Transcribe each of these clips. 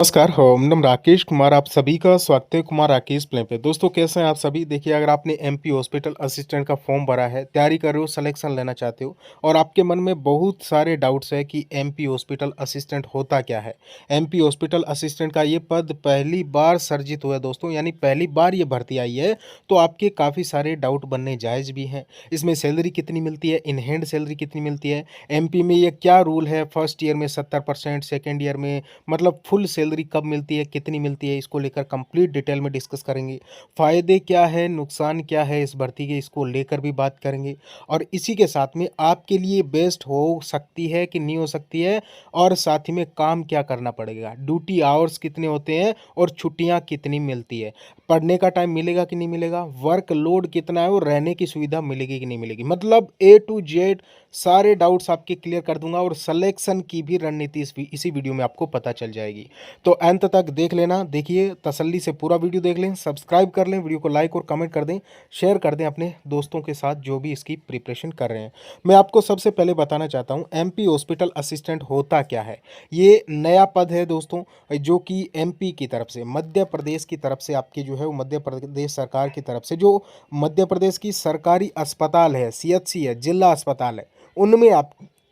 नमस्कार, नम राकेश कुमार आप सभी का स्वागत है कुमार राकेश प्ले पे। दोस्तों कैसे हैं आप सभी? देखिए अगर आपने एमपी हॉस्पिटल असिस्टेंट का फॉर्म भरा है, तैयारी कर रहे हो, सिलेक्शन लेना चाहते हो और आपके मन में बहुत सारे डाउट्स है कि एमपी हॉस्पिटल असिस्टेंट होता क्या है? एमपी हॉस्पिटल असिस्टेंट का ये पद पहली बार सर्जित हुआ है दोस्तों, यानी पहली बार ये भर्ती आई है, तो आपके काफ़ी सारे डाउट बनने जायज़ भी हैं। इसमें सैलरी कितनी मिलती है? इन हैंड सैलरी कितनी मिलती है? एमपी में ये क्या रूल है? फर्स्ट ईयर में 70%, सेकंड ईयर में मतलब फुल सैलरी कब मिलती है, कितनी मिलती है, इसको लेकर कंप्लीट डिटेल में डिस्कस करेंगे। फ़ायदे क्या है, नुकसान क्या है इस भर्ती के, इसको लेकर भी बात करेंगे और इसी के साथ में आपके लिए बेस्ट हो सकती है कि नहीं हो सकती है और साथ ही में काम क्या करना पड़ेगा, ड्यूटी आवर्स कितने होते हैं और छुट्टियाँ कितनी मिलती है, पढ़ने का टाइम मिलेगा कि नहीं मिलेगा, वर्कलोड कितना है और रहने की सुविधा मिलेगी कि नहीं मिलेगी। मतलब ए टू जेड सारे डाउट्स आपके क्लियर कर दूंगा और सिलेक्शन की भी रणनीति इसी वीडियो में आपको पता चल जाएगी। तो अंत तक देख लेना, देखिए तसल्ली से पूरा वीडियो देख लें, सब्सक्राइब कर लें, वीडियो को लाइक और कमेंट कर दें, शेयर कर दें अपने दोस्तों के साथ जो भी इसकी प्रिपरेशन कर रहे हैं। मैं आपको सबसे पहले बताना चाहता हूं एमपी हॉस्पिटल असिस्टेंट होता क्या है। ये नया पद है दोस्तों, जो कि एमपी की तरफ से, मध्य प्रदेश की तरफ से आपकी जो है वो मध्य प्रदेश सरकार की तरफ से, जो मध्य प्रदेश की सरकारी अस्पताल है, सीएचसी है, जिला अस्पताल है, उनमें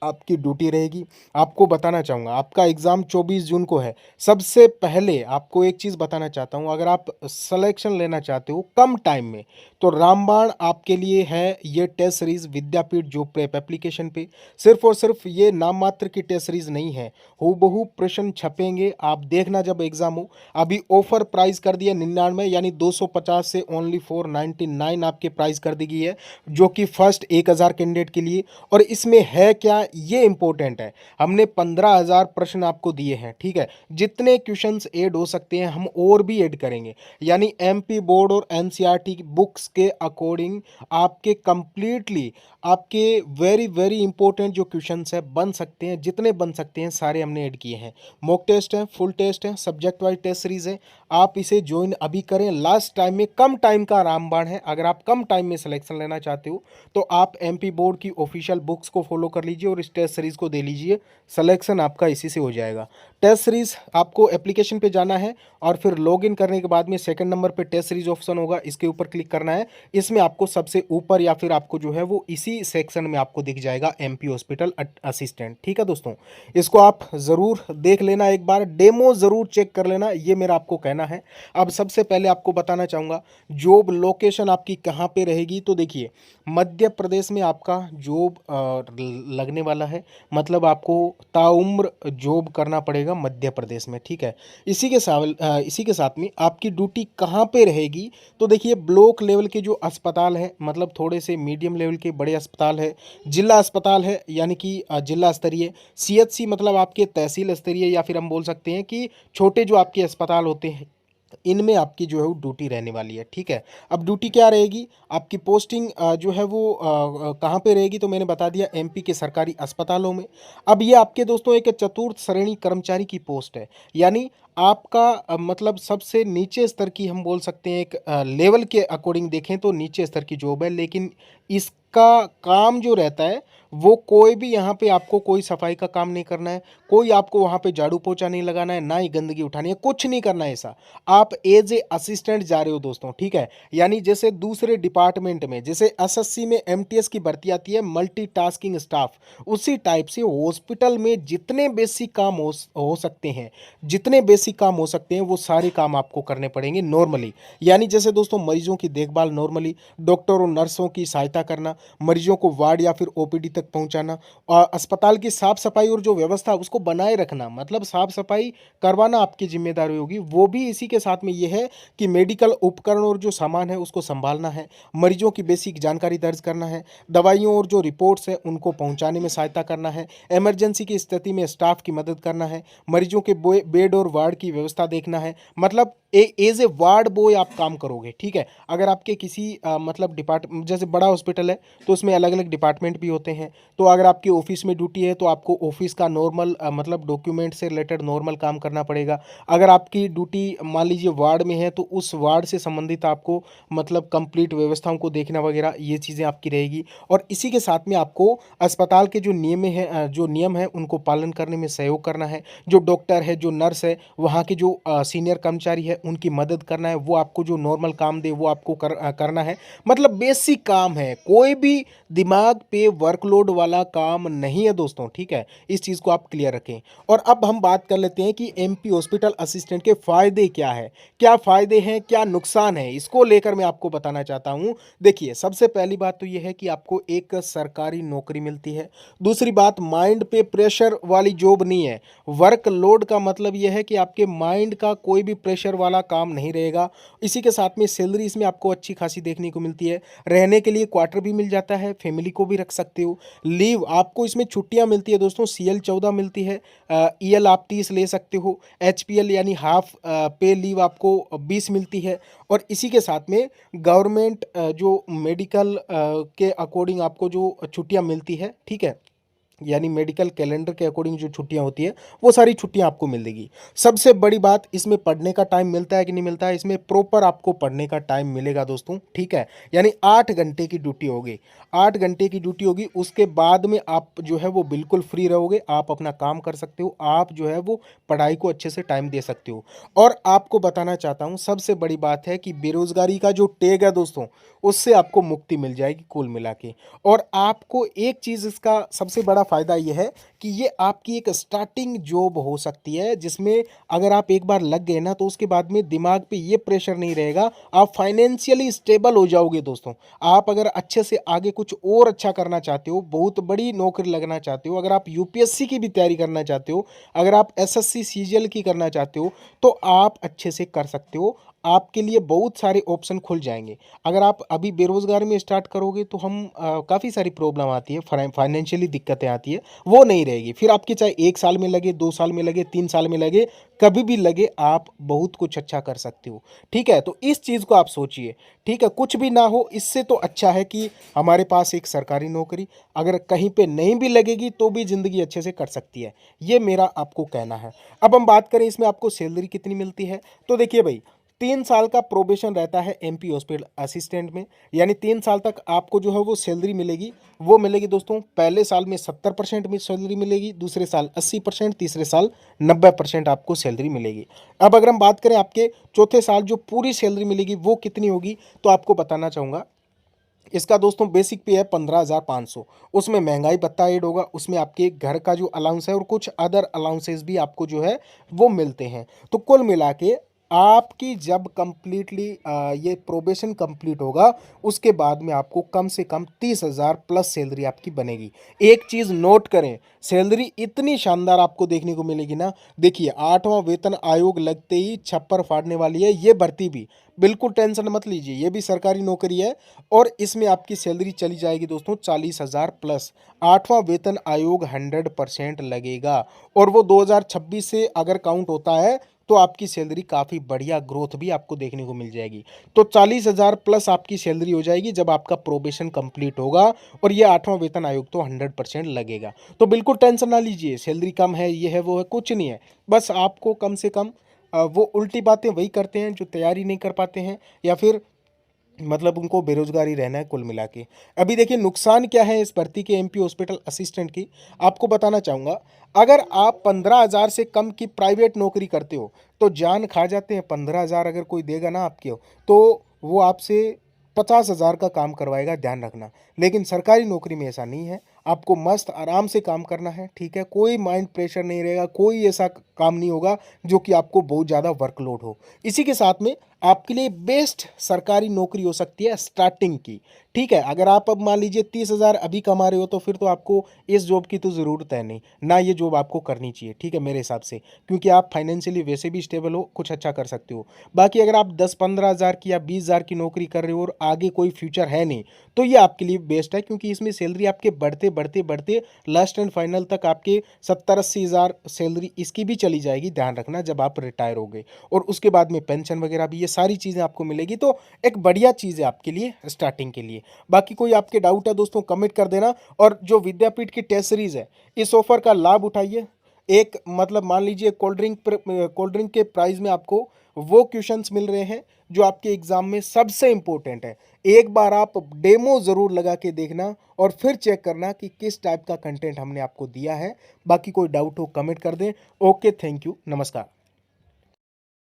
आपकी ड्यूटी रहेगी। आपको बताना चाहूँगा आपका एग्ज़ाम 24 जून को है। सबसे पहले आपको एक चीज़ बताना चाहता हूँ, अगर आप सिलेक्शन लेना चाहते हो कम टाइम में, तो रामबाण आपके लिए है ये टेस्ट सीरीज़ विद्यापीठ जॉब प्रेप एप्लीकेशन पे। सिर्फ और सिर्फ ये नाम मात्र की टेस्ट सीरीज़ नहीं है, हूबहू प्रश्न छपेंगे, आप देखना जब एग्ज़ाम हो। अभी ऑफर प्राइस कर दिया 99, यानी 250 से ओनली 499 आपके प्राइस कर दी गई है, जो कि फर्स्ट 1000 कैंडिडेट के लिए। और इसमें है क्या, ये इंपॉर्टेंट है, हमने 15,000 प्रश्न आपको दिए हैं, ठीक है। जितने क्वेश्चंस ऐड हो सकते हैं हम और भी ऐड करेंगे, यानी एमपी बोर्ड और एनसीईआरटी की बुक्स के अकॉर्डिंग आपके कंप्लीटली आपके वेरी वेरी इंपॉर्टेंट जो क्वेश्चंस है बन सकते हैं, जितने बन सकते हैं सारे हमने ऐड किए हैं। मॉक टेस्ट है, फुल टेस्ट है, सब्जेक्ट वाइज टेस्ट सीरीज है। आप इसे ज्वाइन अभी करें, लास्ट टाइम में कम टाइम का रामबाण है। अगर आप कम टाइम में सिलेक्शन लेना चाहते हो तो आप एमपी बोर्ड की ऑफिशियल बुक्स को फॉलो कर लीजिए और इस टेस्ट सीरीज़ को दे लीजिए, सिलेक्शन आपका इसी से हो जाएगा। टेस्ट सीरीज़ आपको एप्लीकेशन पे जाना है और फिर लॉगिन करने के बाद में सेकंड नंबर पे टेस्ट सीरीज ऑप्शन होगा, इसके ऊपर क्लिक करना है। इसमें आपको सबसे ऊपर या फिर आपको जो है वो इसी सेक्शन में आपको दिख जाएगा एमपी हॉस्पिटल असिस्टेंट, ठीक है दोस्तों। इसको आप ज़रूर देख लेना, एक बार डेमो ज़रूर चेक कर लेना, ये मेरा आपको कहना है। अब सबसे पहले आपको बताना चाहूँगा जॉब लोकेशन आपकी कहाँ पे रहेगी। तो देखिए मध्य प्रदेश में आपका जॉब लगने वाला है, मतलब आपको ताउम्र जॉब करना पड़ेगा मध्य प्रदेश में, ठीक है। इसी के साथ में आपकी ड्यूटी कहाँ पे रहेगी। तो देखिए ब्लॉक लेवल के जो अस्पताल है, मतलब थोड़े से मीडियम लेवल के बड़े अस्पताल है, जिला अस्पताल है यानी कि जिला स्तरीय, सीएचसी मतलब आपके तहसील स्तरीय, या फिर हम बोल सकते हैं कि छोटे जो आपके अस्पताल होते हैं इनमें आपकी जो है वो ड्यूटी रहने वाली है, ठीक है। अब ड्यूटी क्या रहेगी, आपकी पोस्टिंग जो है वो कहाँ पे रहेगी, तो मैंने बता दिया एमपी के सरकारी अस्पतालों में। अब ये आपके दोस्तों एक चतुर्थ श्रेणी कर्मचारी की पोस्ट है, यानी आपका मतलब सबसे नीचे स्तर की, हम बोल सकते हैं एक लेवल के अकॉर्डिंग देखें तो नीचे स्तर की जॉब है, लेकिन इसका काम जो रहता है वो कोई भी यहाँ पे आपको कोई सफाई का काम नहीं करना है, कोई आपको वहाँ पे झाड़ू पोछा नहीं लगाना है, ना ही गंदगी उठानी है, कुछ नहीं करना है ऐसा। आप एज ए असिस्टेंट जा रहे हो दोस्तों, ठीक है। यानी जैसे दूसरे डिपार्टमेंट में, जैसे एसएससी में एमटीएस की भर्ती आती है मल्टीटास्किंग स्टाफ, उसी टाइप से हॉस्पिटल में जितने बेसिक काम हो सकते हैं, जितने बेसिक काम हो सकते हैं वो सारे काम आपको करने पड़ेंगे नॉर्मली। यानी जैसे दोस्तों मरीजों की देखभाल नॉर्मली, डॉक्टर और नर्सों की सहायता करना, मरीजों को वार्ड या फिर ओपीडी तक पहुंचाना, और अस्पताल की साफ सफाई और जो व्यवस्था उसको बनाए रखना, मतलब साफ सफाई करवाना आपकी जिम्मेदारी होगी। वो भी इसी के साथ में ये है कि मेडिकल उपकरण और जो सामान है उसको संभालना है, मरीजों की बेसिक जानकारी दर्ज करना है, दवाइयों और जो रिपोर्ट्स है उनको पहुंचाने में सहायता करना है, इमरजेंसी की स्थिति में स्टाफ की मदद करना है, मरीजों के बेड और वार्ड की व्यवस्था देखना है। मतलब एज ए वार्ड बॉय आप काम करोगे, ठीक है। अगर आपके किसी मतलब जैसे बड़ा हॉस्पिटल है तो उसमें अलग अलग डिपार्टमेंट भी होते हैं। तो अगर आपकी ऑफिस में ड्यूटी है तो आपको ऑफिस का नॉर्मल मतलब डॉक्यूमेंट से रिलेटेड नॉर्मल काम करना पड़ेगा। अगर आपकी ड्यूटी मान लीजिए वार्ड में है तो उस वार्ड से संबंधित आपको मतलब कंप्लीट व्यवस्थाओं को देखना वगैरह, ये चीज़ें आपकी रहेगी। और इसी के साथ में आपको अस्पताल के जो नियम है उनको पालन करने में सहयोग करना है। जो डॉक्टर है, जो नर्स है, वहाँ के जो सीनियर कर्मचारी है, उनकी मदद करना है। वो आपको जो नॉर्मल काम दे वो आपको करना है। मतलब बेसिक काम है, कोई भी दिमाग पे वर्कलोड वाला काम नहीं है दोस्तों, ठीक है। इस चीज़ को आप क्लियर रखें। और अब हम बात कर लेते हैं कि एमपी हॉस्पिटल असिस्टेंट के फ़ायदे क्या है, क्या फ़ायदे हैं, क्या नुकसान है, इसको लेकर मैं आपको बताना चाहता हूँ। देखिए, सबसे पहली बात तो ये है कि आपको एक सरकारी नौकरी मिलती है। दूसरी बात, माइंड पे प्रेशर वाली जॉब नहीं है। वर्कलोड का मतलब ये है कि आपके माइंड का कोई भी प्रेशर वाला काम नहीं रहेगा। इसी के साथ में सैलरी इसमें आपको अच्छी खासी देखने को मिलती है। रहने के लिए क्वार्टर भी मिल जाता है, फैमिली को भी रख सकते हो। लीव आपको इसमें छुट्टियां मिलती है दोस्तों, CL 14 मिलती है। EL आप 30 ले सकते हो। HPL यानी हाफ पे लीव आपको 20 मिलती है। और इसी के साथ में गवर्नमेंट जो मेडिकल के अकॉर्डिंग आपको जो छुट्टियां मिलती है, ठीक है, यानी मेडिकल कैलेंडर के अकॉर्डिंग जो छुट्टियां होती है वो सारी छुट्टियां आपको मिल देगी। सबसे बड़ी बात, इसमें पढ़ने का टाइम मिलता है कि नहीं मिलता है, इसमें प्रॉपर आपको पढ़ने का टाइम मिलेगा दोस्तों, ठीक है। यानी 8 घंटे की ड्यूटी होगी, 8 घंटे की ड्यूटी होगी। उसके बाद में आप जो है वो बिल्कुल फ्री रहोगे, आप अपना काम कर सकते हो, आप जो है वो पढ़ाई को अच्छे से टाइम दे सकते हो। और आपको बताना चाहता हूँ सबसे बड़ी बात है कि बेरोजगारी का जो टेग है दोस्तों, उससे आपको मुक्ति मिल जाएगी कुल मिला के। और आपको एक चीज़ इसका सबसे बड़ा फ़ायदा ये है कि ये आपकी एक स्टार्टिंग जॉब हो सकती है, जिसमें अगर आप एक बार लग गए ना तो उसके बाद में दिमाग पे ये प्रेशर नहीं रहेगा। आप फाइनेंशियली स्टेबल हो जाओगे दोस्तों। आप अगर अच्छे से आगे कुछ और अच्छा करना चाहते हो, बहुत बड़ी नौकरी लगना चाहते हो, अगर आप यूपीएससी की भी तैयारी करना चाहते हो, अगर आप एसएससी सीजीएल की करना चाहते हो, तो आप अच्छे से कर सकते हो। आपके लिए बहुत सारे ऑप्शन खुल जाएंगे। अगर आप अभी बेरोजगारी में स्टार्ट करोगे तो हम काफ़ी सारी प्रॉब्लम आती है, फाइनेंशियली दिक्कतें आती है, वो नहीं रहेगी। फिर आपके चाहे 1 साल में लगे, 2 साल में लगे, 3 साल में लगे, कभी भी लगे, आप बहुत कुछ अच्छा कर सकते हो, ठीक है। तो इस चीज़ को आप सोचिए, ठीक है। कुछ भी ना हो इससे तो अच्छा है कि हमारे पास एक सरकारी नौकरी, अगर कहीं पे नहीं भी लगेगी तो भी ज़िंदगी अच्छे से कर सकती है। ये मेरा आपको कहना है। अब हम बात करें इसमें आपको सैलरी कितनी मिलती है, तो देखिए भाई, 3 साल का प्रोबेशन रहता है एमपी हॉस्पिटल असिस्टेंट में। यानी 3 साल तक आपको जो है वो सैलरी मिलेगी। वो मिलेगी दोस्तों, पहले साल में 70% में सैलरी मिलेगी, दूसरे साल 80%, तीसरे साल 90% आपको सैलरी मिलेगी। अब अगर हम बात करें आपके चौथे साल जो पूरी सैलरी मिलेगी वो कितनी होगी, तो आपको बताना चाहूँगा। इसका दोस्तों बेसिक पे है 15,500। उसमें महंगाई भत्ता ऐड होगा, उसमें आपके घर का जो अलाउंस है और कुछ अदर अलाउंसेस भी आपको जो है वो मिलते हैं। तो कुल मिला के आपकी जब कंप्लीटली ये प्रोबेशन कंप्लीट होगा, उसके बाद में आपको कम से कम 30,000 प्लस सैलरी आपकी बनेगी। एक चीज़ नोट करें, सैलरी इतनी शानदार आपको देखने को मिलेगी ना। देखिए, 8वां वेतन आयोग लगते ही छप्पर फाड़ने वाली है ये भर्ती भी। बिल्कुल टेंशन मत लीजिए, ये भी सरकारी नौकरी है और इसमें आपकी सैलरी चली जाएगी दोस्तों 40,000 प्लस। 8वां वेतन आयोग 100% लगेगा और वो 2026 से अगर काउंट होता है तो आपकी सैलरी काफ़ी बढ़िया ग्रोथ भी आपको देखने को मिल जाएगी। तो 40,000 प्लस आपकी सैलरी हो जाएगी जब आपका प्रोबेशन कंप्लीट होगा। और ये 8वां वेतन आयोग तो 100% लगेगा। तो बिल्कुल टेंशन ना लीजिए, सैलरी कम है, ये है, वो है, कुछ नहीं है। बस आपको कम से कम वो उल्टी बातें वही करते हैं जो तैयारी नहीं कर पाते हैं, या फिर मतलब उनको बेरोजगारी रहना है कुल मिला के। अभी देखिए नुकसान क्या है इस भर्ती के एमपी हॉस्पिटल असिस्टेंट की, आपको बताना चाहूँगा। अगर आप 15,000 से कम की प्राइवेट नौकरी करते हो तो जान खा जाते हैं। 15,000 अगर कोई देगा ना आपके, तो वो आपसे 50,000 का काम करवाएगा, ध्यान रखना। लेकिन सरकारी नौकरी में ऐसा नहीं है, आपको मस्त आराम से काम करना है, ठीक है। कोई माइंड प्रेशर नहीं रहेगा, कोई ऐसा काम नहीं होगा जो कि आपको बहुत ज़्यादा वर्कलोड हो। इसी के साथ में आपके लिए बेस्ट सरकारी नौकरी हो सकती है स्टार्टिंग की, ठीक है। अगर आप अब मान लीजिए 30,000 अभी कमा रहे हो तो फिर तो आपको इस जॉब की तो ज़रूरत है नहीं ना, ये जॉब आपको करनी चाहिए, ठीक है, मेरे हिसाब से। क्योंकि आप फाइनेंशियली वैसे भी स्टेबल हो, कुछ अच्छा कर सकते हो। बाकी अगर आप 10-15,000 की या 20,000 की नौकरी कर रहे हो और आगे कोई फ्यूचर है नहीं, तो ये आपके लिए बेस्ट है, क्योंकि इसमें सैलरी आपके बढ़ते बढ़ते बढ़ते लास्ट एंड फाइनल तक आपके 70-80 हज़ार सैलरी इसकी भी चली जाएगी, ध्यान रखना, जब आप रिटायर हो गए। और उसके बाद में पेंशन वगैरह भी, ये सारी चीज़ें आपको मिलेगी, तो एक बढ़िया चीज़ है आपके लिए स्टार्टिंग के लिए। बाकी कोई आपके डाउट है दोस्तों कमेंट कर देना। और जो विद्यापीठ की टेस्ट सीरीज़ है, इस ऑफर का लाभ उठाइए। एक मतलब मान लीजिए कोल्ड ड्रिंक के प्राइस में आपको वो क्वेश्चंस मिल रहे हैं जो आपके एग्जाम में सबसे इंपॉर्टेंट है। एक बार आप डेमो ज़रूर लगा के देखना और फिर चेक करना कि किस टाइप का कंटेंट हमने आपको दिया है। बाकी कोई डाउट हो कमेंट कर दें। ओके, थैंक यू, नमस्कार।